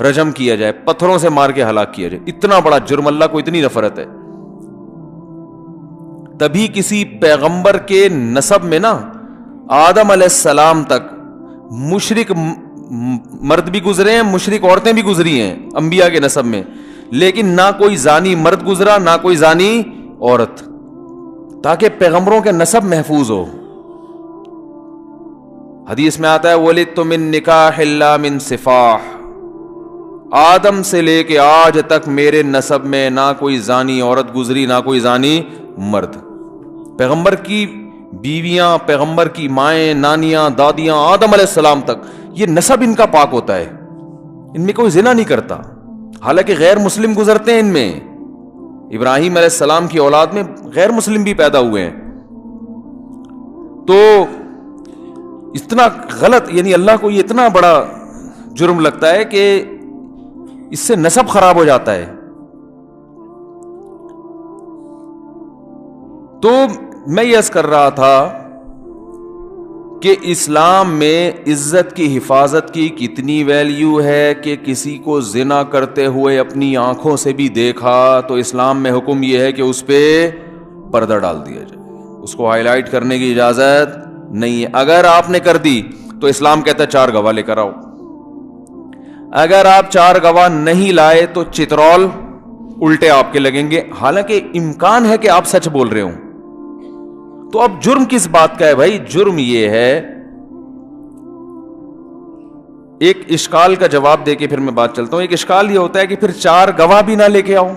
رجم کیا جائے, پتھروں سے مار کے ہلاک کیا جائے. اتنا بڑا جرم, اللہ کو اتنی نفرت ہے. تبھی کسی پیغمبر کے نسب میں نا آدم علیہ السلام تک مشرک مرد بھی گزرے ہیں, مشرک عورتیں بھی گزری ہیں انبیاء کے نسب میں, لیکن نہ کوئی زانی مرد گزرا نہ کوئی زانی عورت, تاکہ پیغمبروں کے نسب محفوظ ہو. حدیث میں آتا ہے وَلِدْتُ مِن نِکَاحٍ لَا مِن صِفَاحٍ, آدم سے لے کے آج تک میرے نسب میں نہ کوئی زانی عورت گزری نہ کوئی زانی مرد. پیغمبر کی بیویاں, پیغمبر کی مائیں, نانیاں, دادیاں, آدم علیہ السلام تک یہ نسب ان کا پاک ہوتا ہے, ان میں کوئی زنا نہیں کرتا. حالانکہ غیر مسلم گزرتے ہیں ان میں, ابراہیم علیہ السلام کی اولاد میں غیر مسلم بھی پیدا ہوئے ہیں. تو اتنا غلط, یعنی اللہ کو یہ اتنا بڑا جرم لگتا ہے کہ اس سے نسب خراب ہو جاتا ہے. تو میں یہ عرض کر رہا تھا کہ اسلام میں عزت کی حفاظت کی کتنی ویلیو ہے کہ کسی کو زنا کرتے ہوئے اپنی آنکھوں سے بھی دیکھا تو اسلام میں حکم یہ ہے کہ اس پہ پردہ ڈال دیا جائے, اس کو ہائی لائٹ کرنے کی اجازت نہیں ہے. اگر آپ نے کر دی تو اسلام کہتا ہے 4 گواہ لے کر آؤ. اگر آپ 4 گواہ نہیں لائے تو چترول الٹے آپ کے لگیں گے, حالانکہ امکان ہے کہ آپ سچ بول رہے ہوں. تو اب جرم کس بات کا ہے بھائی؟ جرم یہ ہے, ایک اشکال کا جواب دے کے پھر میں بات چلتا ہوں. ایک اشکال یہ ہوتا ہے کہ پھر 4 گواہ بھی نہ لے کے آؤ.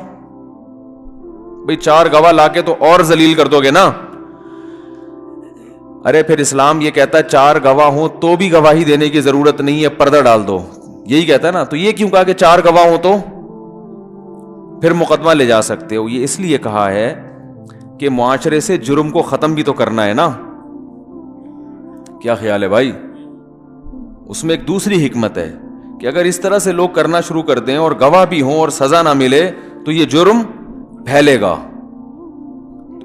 بھائی 4 گواہ لا کے تو اور ذلیل کر دو گے نا. ارے پھر اسلام یہ کہتا ہے 4 گواہ ہوں تو بھی گواہی دینے کی ضرورت نہیں ہے, پردہ ڈال دو, یہی کہتا ہے نا. تو یہ کیوں کہا کہ 4 گواہ ہوں تو پھر مقدمہ لے جا سکتے ہو؟ یہ اس لیے کہا ہے کہ معاشرے سے جرم کو ختم بھی تو کرنا ہے نا. کیا خیال ہے بھائی؟ اس میں ایک دوسری حکمت ہے کہ اگر اس طرح سے لوگ کرنا شروع کر دیں اور گواہ بھی ہوں اور سزا نہ ملے تو یہ جرم پھیلے گا.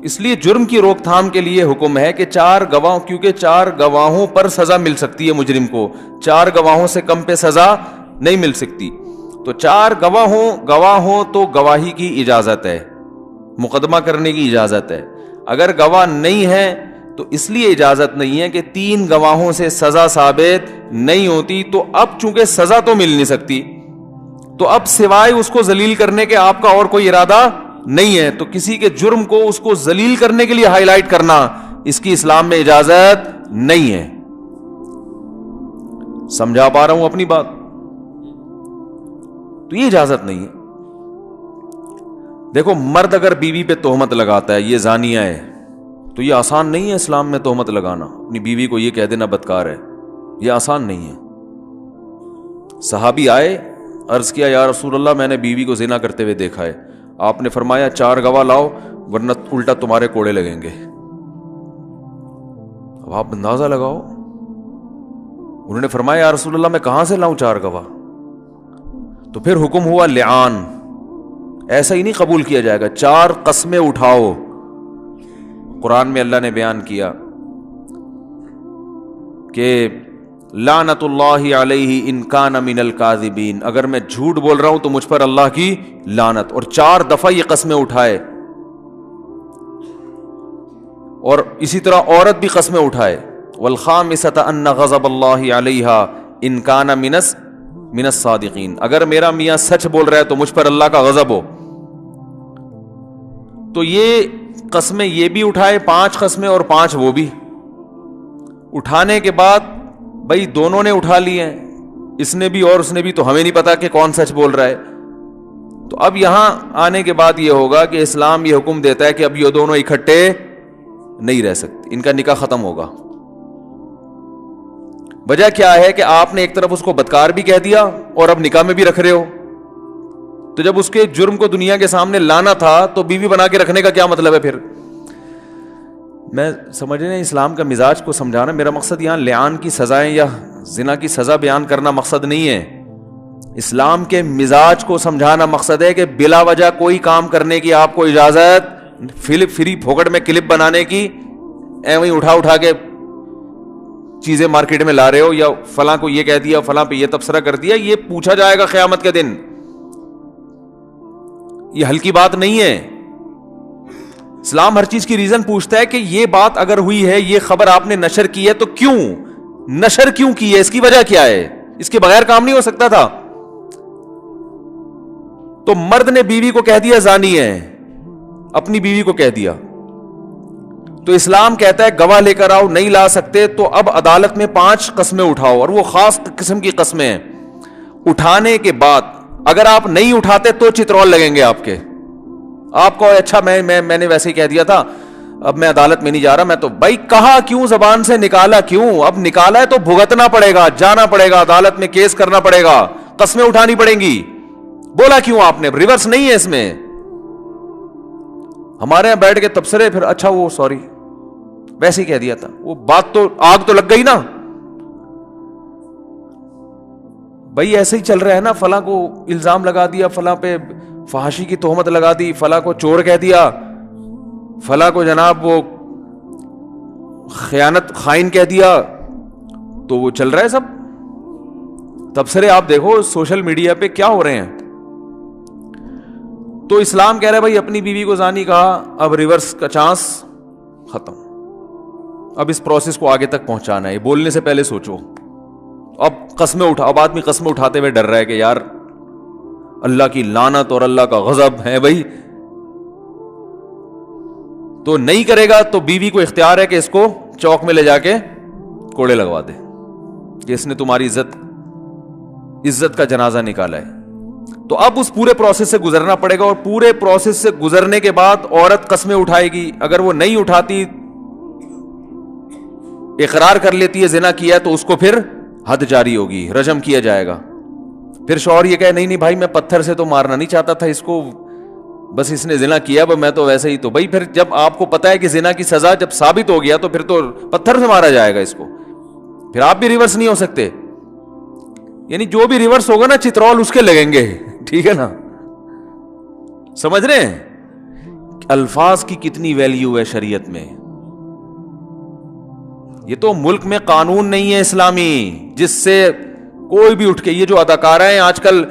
اس لیے جرم کی روک تھام کے لیے حکم ہے کہ 4 گواہ, کیونکہ 4 گواہوں پر سزا مل سکتی ہے مجرم کو, 4 گواہوں سے کم پہ سزا نہیں مل سکتی. تو 4 گواہ ہوں تو گواہی کی اجازت ہے, مقدمہ کرنے کی اجازت ہے. اگر گواہ نہیں ہے تو اس لیے اجازت نہیں ہے کہ 3 گواہوں سے سزا ثابت نہیں ہوتی. تو اب چونکہ سزا تو مل نہیں سکتی تو اب سوائے اس کو ذلیل کرنے کے آپ کا اور کوئی ارادہ نہیں ہے. تو کسی کے جرم کو اس کو ذلیل کرنے کے لیے ہائی لائٹ کرنا, اس کی اسلام میں اجازت نہیں ہے. سمجھا پا رہا ہوں اپنی بات؟ تو یہ اجازت نہیں ہے. دیکھو مرد اگر بیوی پہ تہمت لگاتا ہے یہ زانیہ ہے, تو یہ آسان نہیں ہے اسلام میں تہمت لگانا, اپنی بیوی کو یہ کہہ دینا بدکار ہے, یہ آسان نہیں ہے. صحابی آئے, عرض کیا یا رسول اللہ میں نے بیوی کو زنا کرتے ہوئے دیکھا ہے. آپ نے فرمایا 4 گواہ لاؤ ورنہ الٹا تمہارے کوڑے لگیں گے. اب آپ اندازہ لگاؤ, انہوں نے فرمایا یا رسول اللہ میں کہاں سے لاؤں 4 گواہ؟ تو پھر حکم ہوا لعان, ایسا ہی نہیں قبول کیا جائے گا, 4 قسمیں اٹھاؤ. قرآن میں اللہ نے بیان کیا کہ لعنت اللہ علیہ ان کان من الکاذبین, اگر میں جھوٹ بول رہا ہوں تو مجھ پر اللہ کی لعنت. اور 4 دفعہ یہ قسمیں اٹھائے, اور اسی طرح عورت بھی قسمیں اٹھائے. والخامسۃ ان غضب اللہ علیہا ان کان من الصادقین, اگر میرا میاں سچ بول رہا ہے تو مجھ پر اللہ کا غضب ہو. تو یہ قسمیں یہ بھی اٹھائے, 5 قسمیں اور 5 وہ بھی. اٹھانے کے بعد بھائی دونوں نے اٹھا لی ہیں, اس نے بھی اور اس نے بھی, تو ہمیں نہیں پتا کہ کون سچ بول رہا ہے. تو اب یہاں آنے کے بعد یہ ہوگا کہ اسلام یہ حکم دیتا ہے کہ اب یہ دونوں اکٹھے نہیں رہ سکتے, ان کا نکاح ختم ہوگا. وجہ کیا ہے کہ آپ نے ایک طرف اس کو بدکار بھی کہہ دیا اور اب نکاح میں بھی رکھ رہے ہو. تو جب اس کے جرم کو دنیا کے سامنے لانا تھا تو بیوی بنا کے رکھنے کا کیا مطلب ہے پھر؟ میں سمجھ رہے ہیں اسلام کا مزاج کو سمجھانا. میرا مقصد یہاں لعان کی سزائیں یا زنا کی سزا بیان کرنا مقصد نہیں ہے. اسلام کے مزاج کو سمجھانا مقصد ہے کہ بلا وجہ کوئی کام کرنے کی آپ کو اجازت, فری پھوکٹ میں کلپ بنانے کی, ایویں اٹھا کے چیزیں مارکیٹ میں لا رہے ہو, یا فلاں کو یہ کہہ دیا, فلاں پہ یہ تبصرہ کر دیا, یہ پوچھا جائے گا قیامت کے دن. یہ ہلکی بات نہیں ہے. اسلام ہر چیز کی ریزن پوچھتا ہے کہ یہ بات اگر ہوئی ہے, یہ خبر آپ نے نشر کی ہے, تو کیوں نشر کیوں کی ہے, اس کی وجہ کیا ہے, اس کے بغیر کام نہیں ہو سکتا تھا. تو مرد نے بیوی کو کہہ دیا زانی ہے, اپنی بیوی کو کہہ دیا, تو اسلام کہتا ہے گواہ لے کر آؤ, نہیں لا سکتے تو اب عدالت میں 5 قسمیں اٹھاؤ, اور وہ خاص قسم کی قسمیں ہیں. اٹھانے کے بعد اگر آپ نہیں اٹھاتے تو چترول لگیں گے آپ کے. آپ کو اچھا میں نے ویسے ہی کہہ دیا تھا, اب میں عدالت میں نہیں جا رہا. میں تو بھائی کہا کیوں, زبان سے نکالا کیوں, اب نکالا ہے تو بھگتنا پڑے گا, جانا پڑے گا, عدالت میں کیس کرنا پڑے گا, قسمیں اٹھانی پڑیں گی. بولا کیوں آپ نے, ریورس نہیں ہے اس میں. ہمارے یہاں بیٹھ کے تبصرے, پھر اچھا وہ سوری ویسے ہی کہہ دیا تھا, وہ بات تو آگ تو لگ گئی نا. بھائی ایسے ہی چل رہا ہے نا, فلاں کو الزام لگا دیا, فلاں پہ فحاشی کی تہمت لگا دی, فلاں کو چور کہہ دیا, فلاں کو جناب وہ خائن کہہ دیا, تو وہ چل رہا ہے سب. تبصرے آپ دیکھو سوشل میڈیا پہ کیا ہو رہے ہیں. تو اسلام کہہ رہا ہے بھائی اپنی بیوی کو زانی کہا, اب ریورس کا چانس ختم. اب اس پروسیس کو آگے تک پہنچانا ہے, بولنے سے پہلے سوچو. اب قسمیں اب آدمی قسمیں اٹھاتے ہوئے ڈر رہا ہے کہ یار اللہ کی لعنت اور اللہ کا غضب ہے بھائی, تو نہیں کرے گا تو بیوی کو اختیار ہے کہ اس کو چوک میں لے جا کے کوڑے لگوا دے کہ اس نے تمہاری عزت کا جنازہ نکالا ہے. تو اب اس پورے پروسیس سے گزرنا پڑے گا, اور پورے پروسیس سے گزرنے کے بعد عورت قسمیں اٹھائے گی. اگر وہ نہیں اٹھاتی, اقرار کر لیتی ہے زنا کیا ہے, تو اس کو پھر حد جاری ہوگی, رجم کیا جائے گا. پھر شوہر یہ کہے نہیں بھائی میں پتھر سے تو مارنا نہیں چاہتا تھا اس کو, بس اس نے زنا کیا, میں تو ویسے ہی. تو بھائی پھر جب آپ کو پتا ہے کہ زنا کی سزا جب ثابت ہو گیا, تو پھر تو پتھر سے مارا جائے گا اس کو, پھر آپ بھی ریورس نہیں ہو سکتے. یعنی جو بھی ریورس ہوگا نا, چترول اس کے لگیں گے. ٹھیک ہے نا, سمجھ رہے ہیں الفاظ کی کتنی ویلیو ہے شریعت میں. یہ تو ملک میں قانون نہیں ہے اسلامی جس سے کوئی بھی اٹھ کے, یہ جو اداکارہ ہیں آج کل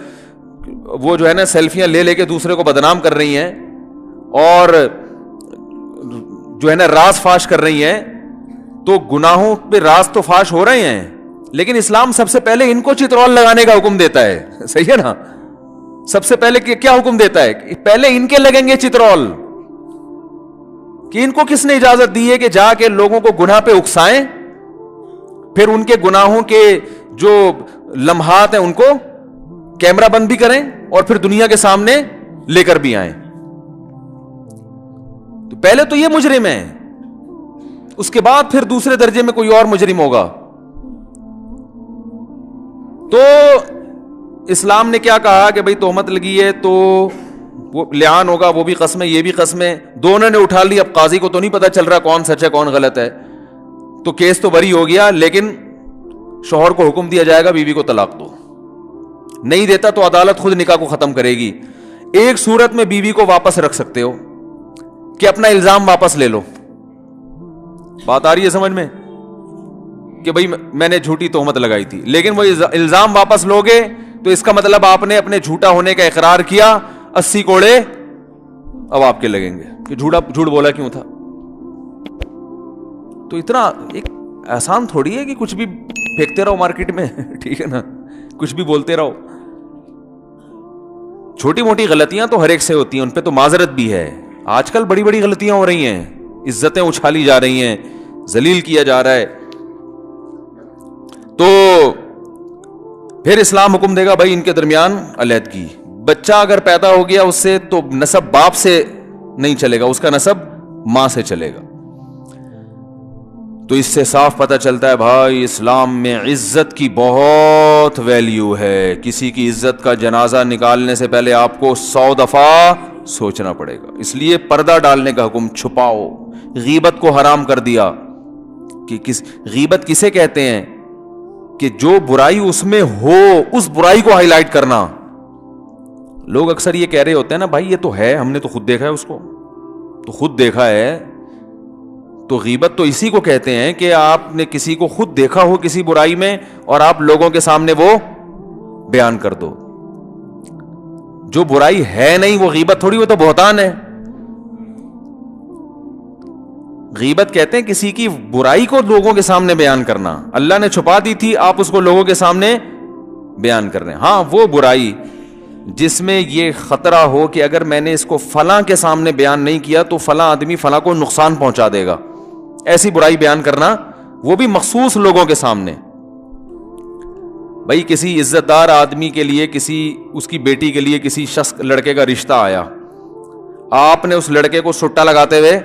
وہ جو ہے نا سیلفیاں لے کے دوسرے کو بدنام کر رہی ہیں, اور جو ہے نا راز فاش کر رہی ہیں, تو گناہوں پہ راز تو فاش ہو رہے ہیں, لیکن اسلام سب سے پہلے ان کو چترول لگانے کا حکم دیتا ہے. صحیح ہے نا, سب سے پہلے کیا حکم دیتا ہے, پہلے ان کے لگیں گے چترول. کہ ان کو کس نے اجازت دی ہے کہ جا کے لوگوں کو گناہ پہ اکسائیں, پھر ان کے گناہوں کے جو لمحات ہیں ان کو کیمرہ بند بھی کریں, اور پھر دنیا کے سامنے لے کر بھی آئیں. تو پہلے تو یہ مجرم ہے, اس کے بعد پھر دوسرے درجے میں کوئی اور مجرم ہوگا. تو اسلام نے کیا کہا کہ بھئی تہمت لگی ہے تو وہ لعان ہوگا, وہ بھی قسمیں یہ بھی قسمیں, دونوں نے اٹھا لی. اب قاضی کو تو نہیں پتا چل رہا کون سچ ہے کون غلط ہے, تو کیس تو بری ہو گیا, لیکن شوہر کو حکم دیا جائے گا بیوی کو طلاق دو. نہیں دیتا تو عدالت خود نکاح کو ختم کرے گی. ایک صورت میں بیوی کو واپس رکھ سکتے ہو کہ اپنا الزام واپس لے لو. بات آ رہی ہے سمجھ میں, کہ بھئی میں نے جھوٹی تہمت لگائی تھی, لیکن وہ الزام واپس لوگے تو اس کا مطلب آپ نے اپنے جھوٹا ہونے کا اقرار کیا. 80 کوڑے اب آپ کے لگیں گے کہ جھوٹ بولا کیوں تھا. تو اتنا ایک آسان تھوڑی ہے کہ کچھ بھی پھینکتے رہو مارکیٹ میں. ٹھیک ہے نا, کچھ بھی بولتے رہو. چھوٹی موٹی غلطیاں تو ہر ایک سے ہوتی ہیں, ان پہ تو معذرت بھی ہے. آج کل بڑی بڑی غلطیاں ہو رہی ہیں, عزتیں اچھالی جا رہی ہیں, ذلیل کیا جا رہا ہے. تو پھر اسلام حکم دے گا بھائی ان کے درمیان علیحدگی. بچہ اگر پیدا ہو گیا اس سے, تو نسب باپ سے نہیں چلے گا, اس کا نسب ماں سے چلے گا. تو اس سے صاف پتہ چلتا ہے بھائی اسلام میں عزت کی بہت ویلیو ہے. کسی کی عزت کا جنازہ نکالنے سے پہلے آپ کو 100 دفعہ سوچنا پڑے گا. اس لیے پردہ ڈالنے کا حکم, چھپاؤ. غیبت کو حرام کر دیا. کہ غیبت کسے کہتے ہیں, کہ جو برائی اس میں ہو اس برائی کو ہائی لائٹ کرنا. لوگ اکثر یہ کہہ رہے ہوتے ہیں نا بھائی یہ تو ہے, ہم نے تو خود دیکھا ہے اس کو, تو خود دیکھا ہے تو غیبت تو اسی کو کہتے ہیں کہ آپ نے کسی کو خود دیکھا ہو کسی برائی میں اور آپ لوگوں کے سامنے وہ بیان کر دو. جو برائی ہے نہیں وہ غیبت تھوڑی, وہ تو بہتان ہے. غیبت کہتے ہیں کسی کی برائی کو لوگوں کے سامنے بیان کرنا. اللہ نے چھپا دی تھی, آپ اس کو لوگوں کے سامنے بیان کر رہے ہیں. ہاں وہ برائی جس میں یہ خطرہ ہو کہ اگر میں نے اس کو فلاں کے سامنے بیان نہیں کیا تو فلاں آدمی فلاں کو نقصان پہنچا دے گا, ایسی برائی بیان کرنا, وہ بھی مخصوص لوگوں کے سامنے. بھائی کسی عزت دار آدمی کے لیے, کسی اس کی بیٹی کے لیے کسی شخص لڑکے کا رشتہ آیا, آپ نے اس لڑکے کو سٹا لگاتے ہوئے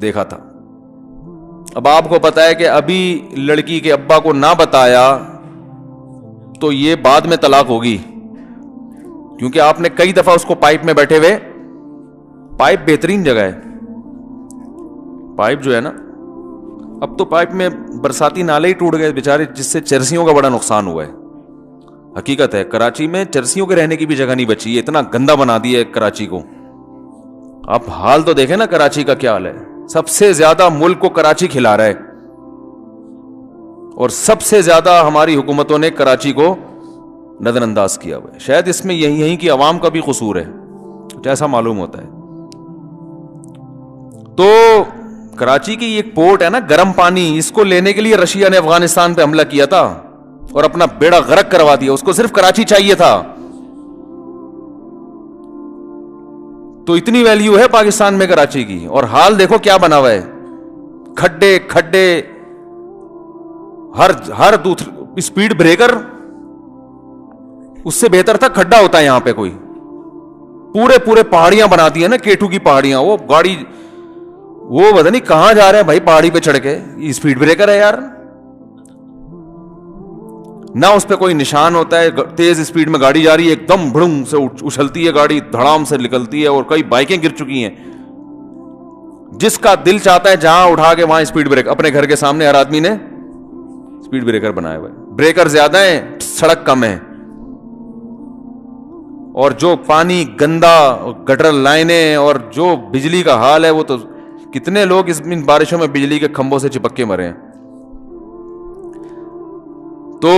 دیکھا تھا. اب آپ کو پتا ہے کہ ابھی لڑکی کے ابا کو نہ بتایا تو یہ بعد میں طلاق ہوگی, کیونکہ آپ نے کئی دفعہ اس کو پائپ میں بیٹھے ہوئے, پائپ بہترین جگہ ہے, پائپ جو ہے نا, اب تو پائپ میں برساتی نالے ہی ٹوٹ گئے بیچارے, جس سے چرسیوں کا بڑا نقصان ہوا ہے. حقیقت ہے کراچی میں چرسیوں کے رہنے کی بھی جگہ نہیں بچی ہے, اتنا گندا بنا دیا ہے کراچی کو. آپ حال تو دیکھیں نا کراچی کا کیا حال ہے. سب سے زیادہ ملک کو کراچی کھلا رہا ہے, اور سب سے زیادہ ہماری حکومتوں نے کراچی کو نظر انداز کیا ہوا ہے. شاید اس میں یہیں کی عوام کا بھی قصور ہے, جیسا معلوم ہوتا ہے. تو کراچی کی ایک پورٹ ہے نا, گرم پانی, اس کو لینے کے لیے رشیا نے افغانستان پہ حملہ کیا تھا اور اپنا بیڑا غرق کروا دیا. اس کو صرف کراچی چاہیے تھا. تو اتنی ویلیو ہے پاکستان میں کراچی کی, اور حال دیکھو کیا بنا ہوا ہے. کھڈے کھڈے, ہر اسپیڈ بریکر, اس سے بہتر تھا کھڈا ہوتا ہے یہاں پہ کوئی. پورے پہاڑیاں بنا دی ہیں نا, کیٹو کی پہاڑیاں. وہ گاڑی وہ پتہ نہیں کہاں جا رہے ہیں بھائی پہاڑی پہ چڑھ کے, یہ اسپیڈ بریکر ہے یار. نہ اس پہ کوئی نشان ہوتا ہے, تیز اسپیڈ میں گاڑی جا رہی ہے, ایک دم بھڑم سے اچھلتی ہے گاڑی, دھڑام سے نکلتی ہے, اور کئی بائکیں گر چکی ہیں. جس کا دل چاہتا ہے جہاں اٹھا کے وہاں اسپیڈ بریک. اپنے گھر کے سامنے ہر آدمی نے اسپیڈ بریکر بنائے ہوئے. بریکر زیادہ ہیں, سڑک کم ہے. اور جو پانی گندا, گٹر لائنیں, اور جو بجلی کا حال ہے, وہ تو کتنے لوگ اس بارشوں میں بجلی کے کھمبوں سے چپک کے مرے ہیں. تو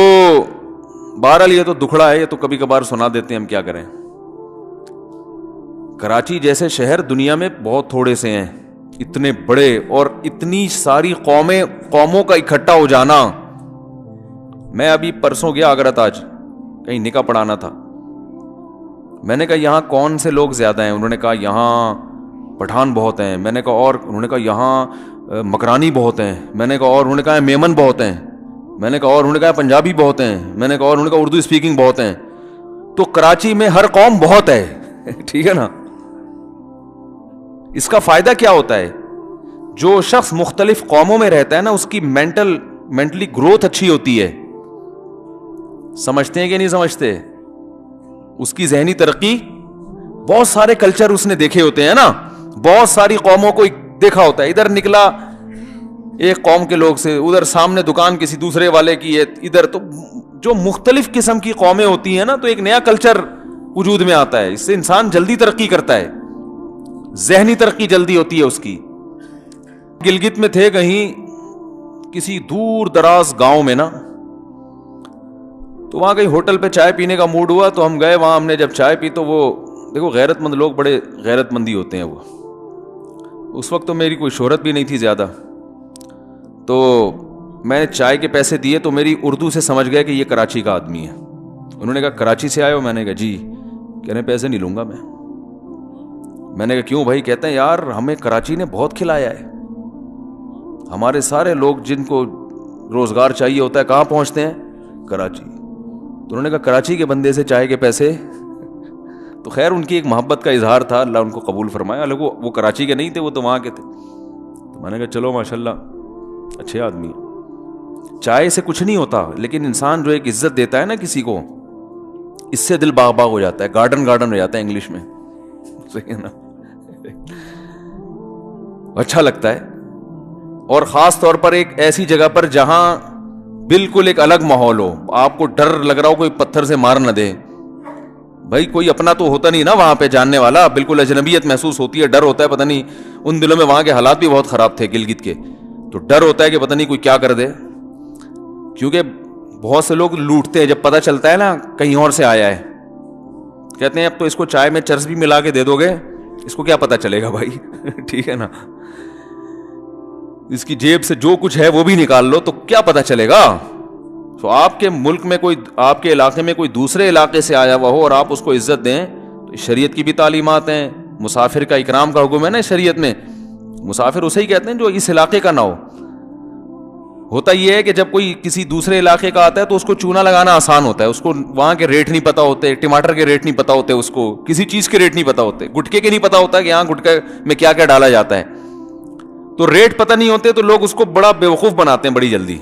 بہرحال یہ تو دکھڑا ہے, یہ تو کبھی کبھار سنا دیتے ہیں, ہم کیا کریں. کراچی جیسے شہر دنیا میں بہت تھوڑے سے ہیں, اتنے بڑے, اور اتنی ساری قوموں کا اکٹھا ہو جانا. میں ابھی پرسوں گیا آگرہ تاج, کہیں نکاح پڑھانا تھا. میں نے کہا یہاں کون سے لوگ زیادہ ہیں؟ انہوں نے کہا یہاں پٹھان بہت ہیں. میں نے کہا اور؟ انہوں نے کہا یہاں مکرانی بہت ہیں. میں نے کہا اور؟ انہوں نے کہا میمن بہت ہیں. میں نے کہا اور؟ انہوں نے کہا پنجابی بہت ہیں. میں نے کہا اور؟ انہوں نے کہا اردو اسپیکنگ بہت ہیں. تو کراچی میں ہر قوم بہت ہے. ٹھیک ہے نا. اس کا فائدہ کیا ہوتا ہے؟ جو شخص مختلف قوموں میں رہتا ہے نا, اس کی مینٹلی گروتھ اچھی ہوتی ہے. سمجھتے ہیں کہ نہیں سمجھتے؟ اس کی ذہنی ترقی, بہت سارے کلچر اس نے دیکھے ہوتے ہیں نا, بہت ساری قوموں کو دیکھا ہوتا ہے. ادھر نکلا ایک قوم کے لوگ سے, ادھر سامنے دکان کسی دوسرے والے کی ہے, ادھر. تو جو مختلف قسم کی قومیں ہوتی ہیں نا, تو ایک نیا کلچر وجود میں آتا ہے. اس سے انسان جلدی ترقی کرتا ہے, ذہنی ترقی جلدی ہوتی ہے اس کی. گلگت میں تھے کہیں کسی دور دراز گاؤں میں نا, تو وہاں کہیں ہوٹل پہ چائے پینے کا موڈ ہوا, تو ہم گئے وہاں. ہم نے جب چائے پی تو وہ دیکھو غیرت مند لوگ بڑے غیرت مندی ہوتے ہیں. وہ اس وقت تو میری کوئی شہرت بھی نہیں تھی زیادہ, تو میں نے چائے کے پیسے دیے تو میری اردو سے سمجھ گئے کہ یہ کراچی کا آدمی ہے. انہوں نے کہا کراچی سے آئے ہو؟ میں نے کہا جی. کہہ رہے پیسے نہیں لوں گا میں. میں نے کہا کیوں بھائی؟ کہتے ہیں یار ہمیں کراچی نے بہت کھلایا ہے. ہمارے سارے لوگ جن کو روزگار چاہیے ہوتا ہے کہاں پہنچتے ہیں؟ کراچی. تو انہوں نے کہا کراچی کے بندے سے چائے کے پیسے. تو خیر ان کی ایک محبت کا اظہار تھا, اللہ ان کو قبول فرمایا. الگ وہ کراچی کے نہیں تھے, وہ تو وہاں کے تھے. تو میں نے کہا چلو ماشاءاللہ اچھے آدمی ہیں. چائے سے کچھ نہیں ہوتا, لیکن انسان جو ایک عزت دیتا ہے نا کسی کو, اس سے دل باغ باغ ہو جاتا ہے, گارڈن ہو جاتا ہے انگلش میں. صحیح ہے نا. اچھا لگتا ہے. اور خاص طور پر ایک ایسی جگہ پر جہاں بالکل ایک الگ ماحول ہو, آپ کو ڈر لگ رہا ہو کوئی پتھر سے مار نہ دے, بھائی کوئی اپنا تو ہوتا نہیں نا وہاں پہ جاننے والا, بالکل اجنبیت محسوس ہوتی ہے, ڈر ہوتا ہے, پتہ نہیں ان دنوں میں وہاں کے حالات بھی بہت خراب تھے گلگت کے, تو ڈر ہوتا ہے کہ پتہ نہیں کوئی کیا کر دے, کیونکہ بہت سے لوگ لوٹتے ہیں جب پتہ چلتا ہے نا کہیں اور سے آیا ہے, کہتے ہیں اب تو اس کو چائے میں چرس بھی ملا کے دے دو گے, اس کو کیا پتہ چلے گا بھائی ٹھیک ہے نا, اس کی جیب سے جو کچھ ہے وہ بھی نکال لو تو کیا پتہ چلے گا. تو آپ کے ملک میں کوئی, آپ کے علاقے میں کوئی دوسرے علاقے سے آیا ہوا ہو اور آپ اس کو عزت دیں, تو شریعت کی بھی تعلیمات ہیں, مسافر کا اکرام کا حکم ہے نا شریعت میں, مسافر اسے ہی کہتے ہیں جو اس علاقے کا نہ ہو. ہوتا یہ ہے کہ جب کوئی کسی دوسرے علاقے کا آتا ہے تو اس کو چونا لگانا آسان ہوتا ہے, اس کو وہاں کے ریٹ نہیں پتا ہوتے, ٹماٹر کے ریٹ نہیں پتا ہوتے, اس کو کسی چیز کے ریٹ نہیں پتا ہوتے, گٹکے کے نہیں پتا ہوتا کہ یہاں گٹکے میں کیا کیا ڈالا جاتا ہے, تو ریٹ پتہ نہیں ہوتے تو لوگ اس کو بڑا بیوقوف بناتے ہیں بڑی جلدی.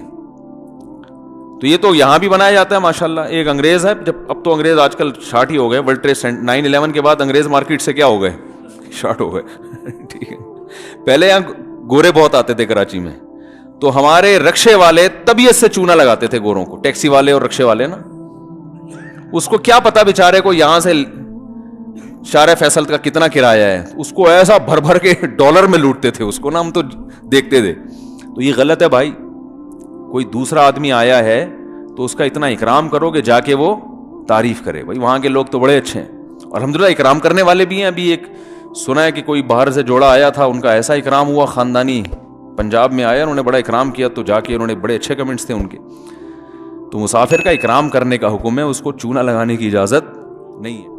تو یہ تو یہاں بھی بنایا جاتا ہے ماشاءاللہ. ایک انگریز ہے, جب اب تو انگریز آج کل شارٹ ہی ہو گئے, ورلڈ ٹریڈ 9/11 کے بعد انگریز مارکیٹ سے کیا ہو گئے, شارٹ ہو گئے ٹھیک ہے. پہلے یہاں گورے بہت آتے تھے کراچی میں, تو ہمارے رکشے والے طبیعت سے چونا لگاتے تھے گوروں کو, ٹیکسی والے اور رکشے والے نا, اس کو کیا پتا بیچارے کو یہاں سے شارع فیصل کا کتنا کرایہ ہے, اس کو ایسا بھر بھر کے ڈالر میں لوٹتے تھے اس کو نا, ہم تو دیکھتے تھے. تو یہ غلط ہے بھائی, کوئی دوسرا آدمی آیا ہے تو اس کا اتنا اکرام کرو کہ جا کے وہ تعریف کرے. بھائی وہاں کے لوگ تو بڑے اچھے ہیں, الحمدللہ اکرام کرنے والے بھی ہیں. ابھی ایک سنا ہے کہ کوئی باہر سے جوڑا آیا تھا, ان کا ایسا اکرام ہوا, خاندانی پنجاب میں آیا, انہوں نے بڑا اکرام کیا, تو جا کے انہوں نے بڑے اچھے کمنٹس تھے ان کے. تو مسافر کا اکرام کرنے کا حکم ہے, اس کو چونا لگانے کی اجازت نہیں ہے.